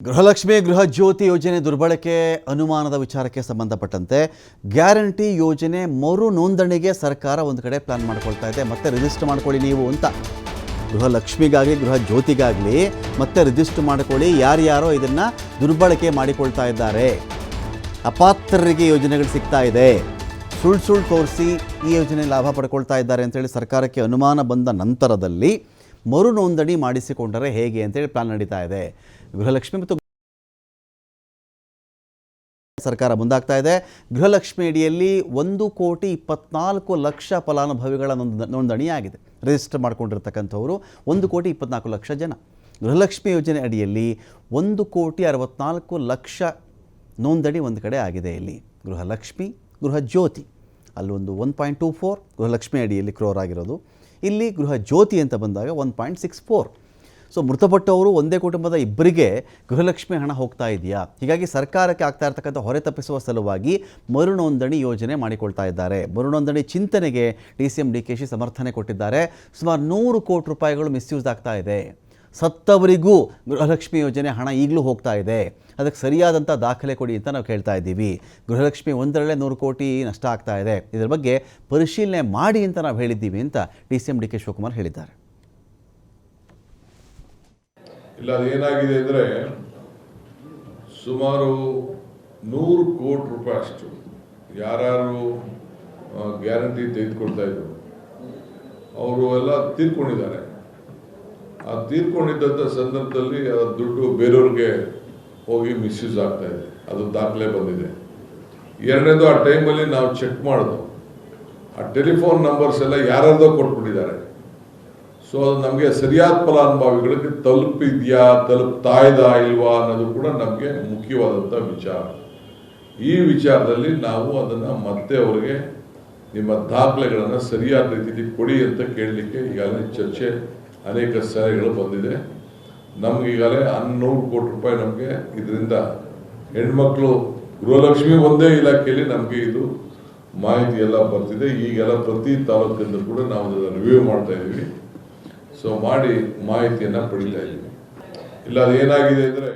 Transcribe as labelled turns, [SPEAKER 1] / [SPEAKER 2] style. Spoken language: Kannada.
[SPEAKER 1] ಗೃಹಲಕ್ಷ್ಮಿ ಗೃಹ ಜ್ಯೋತಿ ಯೋಜನೆ ದುರ್ಬಳಕೆ ಅನುಮಾನದ ವಿಚಾರಕ್ಕೆ ಸಂಬಂಧಪಟ್ಟಂತೆ ಗ್ಯಾರಂಟಿ ಯೋಜನೆ ಮರು ನೋಂದಣಿಗೆ ಸರ್ಕಾರ ಒಂದು ಕಡೆ ಪ್ಲಾನ್ ಮಾಡ್ಕೊಳ್ತಾ ಇದೆ. ಮತ್ತೆ ರಿಜಿಸ್ಟರ್ ಮಾಡ್ಕೊಳ್ಳಿ ನೀವು ಅಂತ. ಗೃಹಲಕ್ಷ್ಮಿಗಾಗಲಿ ಗೃಹ ಜ್ಯೋತಿಗಾಗಲಿ ಮತ್ತೆ ರಿಜಿಸ್ಟರ್ ಮಾಡ್ಕೊಳ್ಳಿ. ಯಾರ್ಯಾರೋ ಇದನ್ನು ದುರ್ಬಳಕೆ ಮಾಡಿಕೊಳ್ತಾ ಇದ್ದಾರೆ, ಅಪಾತ್ರರಿಗೆ ಯೋಜನೆಗಳು ಸಿಗ್ತಾ ಇದೆ, ಸುಳ್ಳು ತೋರಿಸಿ ಈ ಯೋಜನೆ ಲಾಭ ಪಡ್ಕೊಳ್ತಾ ಇದ್ದಾರೆ ಅಂತೇಳಿ ಸರ್ಕಾರಕ್ಕೆ ಅನುಮಾನ ಬಂದ ನಂತರದಲ್ಲಿ ಮರು ನೋಂದಣಿ ಮಾಡಿಸಿಕೊಂಡರೆ ಹೇಗೆ ಅಂತೇಳಿ ಪ್ಲಾನ್ ನಡೀತಾ ಇದೆ. ಗೃಹಲಕ್ಷ್ಮಿ ಮತ್ತು ಸರ್ಕಾರ ಮುಂದಾಗ್ತಾ ಇದೆ. ಗೃಹಲಕ್ಷ್ಮಿ ಅಡಿಯಲ್ಲಿ 1,24,00,000 ಫಲಾನುಭವಿಗಳ ನೋಂದಣಿಯಾಗಿದೆ. ರಿಜಿಸ್ಟರ್ ಮಾಡ್ಕೊಂಡಿರ್ತಕ್ಕಂಥವರು 1,24,00,000 ಜನ. ಗೃಹಲಕ್ಷ್ಮಿ ಯೋಜನೆ ಅಡಿಯಲ್ಲಿ 1,64,00,000 ನೋಂದಣಿ ಒಂದು ಕಡೆ ಆಗಿದೆ. ಇಲ್ಲಿ ಗೃಹಲಕ್ಷ್ಮಿ ಗೃಹ ಜ್ಯೋತಿ ಅಲ್ಲೊಂದು 1.24 ಗೃಹಲಕ್ಷ್ಮಿ ಅಡಿಯಲ್ಲಿ ಕ್ರೋರ್ ಆಗಿರೋದು. ಇಲ್ಲಿ ಗೃಹ ಜ್ಯೋತಿ ಅಂತ ಬಂದಾಗ 1.64. ಸೊ ಮೃತಪಟ್ಟವರು ಒಂದೇ ಕುಟುಂಬದ ಇಬ್ಬರಿಗೆ ಗೃಹಲಕ್ಷ್ಮಿ ಹಣ ಹೋಗ್ತಾ ಇದೆಯಾ? ಹೀಗಾಗಿ ಸರ್ಕಾರಕ್ಕೆ ಆಗ್ತಾ ಇರ್ತಕ್ಕಂಥ ಹೊರೆ ತಪ್ಪಿಸುವ ಸಲುವಾಗಿ ಮರು ನೋಂದಣಿ ಯೋಜನೆ ಮಾಡಿಕೊಳ್ತಾ ಇದ್ದಾರೆ. ಮರು ನೋಂದಣಿ ಚಿಂತನೆಗೆ DCM DKಶಿ ಸಮರ್ಥನೆ ಕೊಟ್ಟಿದ್ದಾರೆ. ಸುಮಾರು 100 ಕೋಟಿ ರೂಪಾಯಿಗಳು ಮಿಸ್ಯೂಸ್ ಆಗ್ತಾ ಇದೆ. ಸತ್ತವರಿಗೂ ಗೃಹಲಕ್ಷ್ಮಿ ಯೋಜನೆ ಹಣ ಈಗಲೂ ಹೋಗ್ತಾ ಇದೆ. ಅದಕ್ಕೆ ಸರಿಯಾದಂಥ ದಾಖಲೆ ಕೊಡಿ ಅಂತ ನಾವು ಕೇಳ್ತಾ ಇದ್ದೀವಿ. ಗೃಹಲಕ್ಷ್ಮಿ ಒಂದರಲ್ಲೇ 100 ಕೋಟಿ ನಷ್ಟ ಆಗ್ತಾ ಇದೆ. ಇದರ ಬಗ್ಗೆ ಪರಿಶೀಲನೆ ಮಾಡಿ ಅಂತ ನಾವು ಹೇಳಿದ್ದೀವಿ ಅಂತ DCM DK ಶಿವಕುಮಾರ್ ಹೇಳಿದ್ದಾರೆ.
[SPEAKER 2] ಇಲ್ಲ, ಅದೇನಾಗಿದೆ ಅಂದರೆ ಸುಮಾರು 100 ಕೋಟಿ ರೂಪಾಯಿ ಅಷ್ಟು ಯಾರು ಗ್ಯಾರಂಟಿ ತೆಗೆದುಕೊಳ್ತಾ ಇದ್ರು ಅವರು ಎಲ್ಲ ತೀರ್ಕೊಂಡಿದ್ದಾರೆ. ಆ ತೀರ್ಕೊಂಡಿದ್ದಂಥ ಸಂದರ್ಭದಲ್ಲಿ ಆ ದುಡ್ಡು ಬೇರೆಯವ್ರಿಗೆ ಹೋಗಿ ಮಿಸ್ಯೂಸ್ ಆಗ್ತಾ ಇದೆ. ಅದು ದಾಖಲೆ ಬಂದಿದೆ. ಎರಡನೇದು, ಆ ಟೈಮಲ್ಲಿ ನಾವು ಚೆಕ್ ಮಾಡೋದು, ಆ ಟೆಲಿಫೋನ್ ನಂಬರ್ಸ್ ಎಲ್ಲ ಯಾರ್ಯಾರ್ದೋ ಕೊಟ್ಬಿಟ್ಟಿದ್ದಾರೆ. ಸೊ ಅದು ನಮಗೆ ಸರಿಯಾದ ಫಲಾನುಭವಿಗಳಿಗೆ ತಲುಪ್ತಾ ಇಲ್ವಾ ಅನ್ನೋದು ಕೂಡ ನಮಗೆ ಮುಖ್ಯವಾದಂಥ ವಿಚಾರ. ಈ ವಿಚಾರದಲ್ಲಿ ನಾವು ಅದನ್ನು ಮತ್ತೆ ಅವರಿಗೆ ನಿಮ್ಮ ದಾಖಲೆಗಳನ್ನು ಸರಿಯಾದ ರೀತಿಯಲ್ಲಿ ಕೊಡಿ ಅಂತ ಕೇಳಲಿಕ್ಕೆ ಈಗಾಗಲೇ ಚರ್ಚೆ ಅನೇಕ ಸಲಹೆಗಳು ಬಂದಿದೆ. ನಮಗೀಗಾಗಲೇ 100 ಕೋಟಿ ರೂಪಾಯಿ ನಮಗೆ ಇದರಿಂದ ಹೆಣ್ಮಕ್ಳು ಗೃಹಲಕ್ಷ್ಮಿ ಒಂದೇ ಇಲಾಖೆಯಲ್ಲಿ ನಮಗೆ ಇದು ಮಾಹಿತಿ ಎಲ್ಲ ಬರ್ತಿದೆ. ಈಗೆಲ್ಲ ಪ್ರತಿ ತಾಲೂಕಿಂದ ಕೂಡ ನಾವು ಅದನ್ನು ರಿವ್ಯೂ ಮಾಡ್ತಾ ಇದ್ದೀವಿ. ಸೊ ಮಾಡಿ ಮಾಹಿತಿಯನ್ನು ಪಡಿತಾ ಇದ್ದೀವಿ. ಇಲ್ಲ, ಅದೇನಾಗಿದೆ ಅಂದರೆ